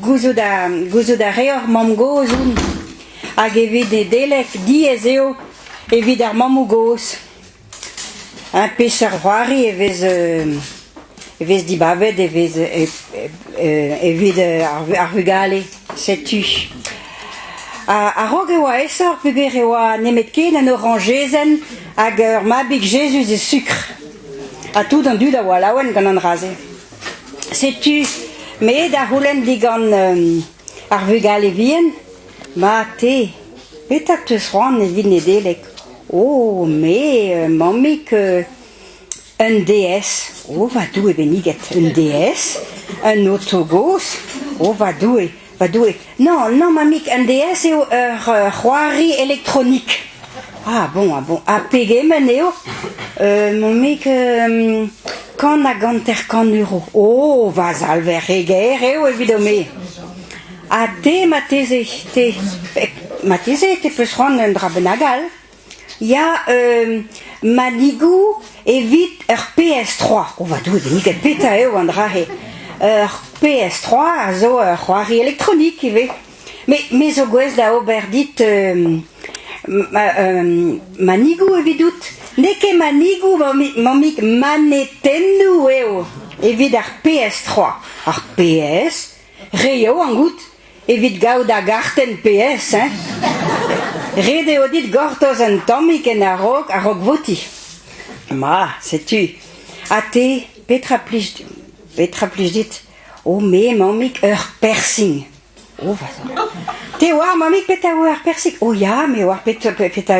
gouzout a reor mam gozoun hag evit e delek diez eo evit ar mamou goz. Un peseur c'hoari evez dibavet evit ar vugale, setu. A rog eo a esor peogwir eo a nemet ken an orangezen hag ur mabig Jesus e sucre. A tout an dud a oa laouen gant an raze. Setu, me da c'houlenn digant ar vugale vien, ma te, petak teus c'hoant evit ne delek. Oh, me, mamik, un DS. Oh, vadou e beniget. Un DS, un autogos. Oh, vadou e. Non, mamik, un DS eo ur c'hoari elektronik. Ah, bon. A pegemen eo, mamik, kan a ganter kan euro. Oh, vaz alver eger eo evidome. A te mateze, te peus c'hoant un dra benagal. Ya manigou evit ur PS3. O vadou beniget peta eo an dra he. Ur PS3 a zo ur c'hoari elektronik eve. Me zo gwez da ober dit manigou evidout. Neke manigou mamik manetennou eo evit ar PS3. Ar PS reo an gout evit gaout a garten PS, hein. Red eo dit gortoz an tammik en a rog voti. Ma, setu. A te, petra plij dit. O me, mamik, ur persing. O, vazan. Te oar, mamik, peta ur persing. O ya, me oar peta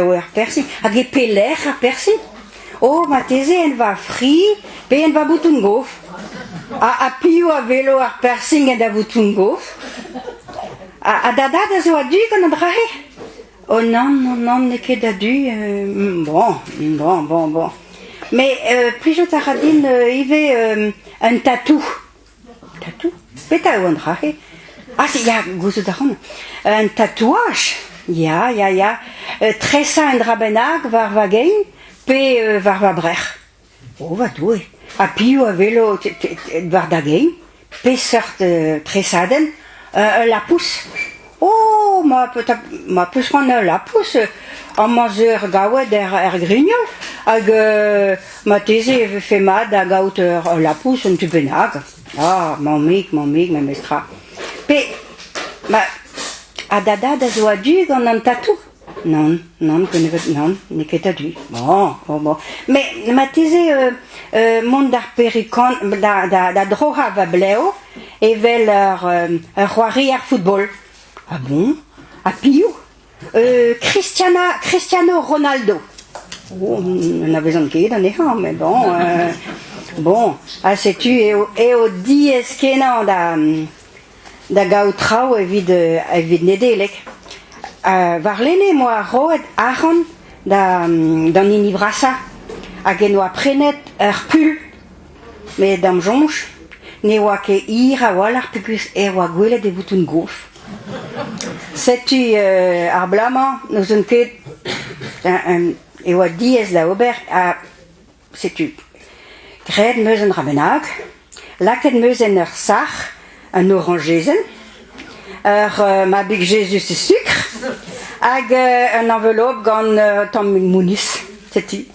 ur persing. Hag e peler ar persing. O, ma teze en va fri, pe en va boutoun gof. A piou a velo ar persing en da boutoun gof. A dada da zo a du gant an drahe. Oh non, ne ket da du. Bon. Mais plijout a radin ive un tatou. Tatou? Peta eo an drahe. Ah, si, ya, gouzout a ran. Un tatouage. Ya. Tresa en dra bennak var va gein, pe var va brer. Oh, vadou e. A piou a velo var da gein, pe seurt tresaden, la pousse. Oh, ma peus c'hoant la pousse an mazur gaouet er grignol hag ma teze e fe mat a gaout la pousse un tu bennak. Ah, mamik, me mestra. Pe, a dada da zo a du gant an tatou? Non, ne ket a du. Bon. Me ma teze mont d'ar perikan, da droha va bleo, evel ur c'hoari ar football. Ah bon? A piou? Cristiano Ronaldo. Oh, n'en vezan ket an ehan, mais bon. Bon, setu eo diez kenan da gaout trao evit nedelek. Var lene moa roet aran d'an inivrasa hag en oa prenet ur pull, me dam jonj, ne oa ket ir a wal ar pukus e oa gwelet e boutoun gof. Setu ar blama, nous on ket e oa diez da ober a setu gred meus an drabennak, laket meus en ur sach, an orangezen, ur mabig Jesus e sucre, hag an envelope gant tamm mounis, setu.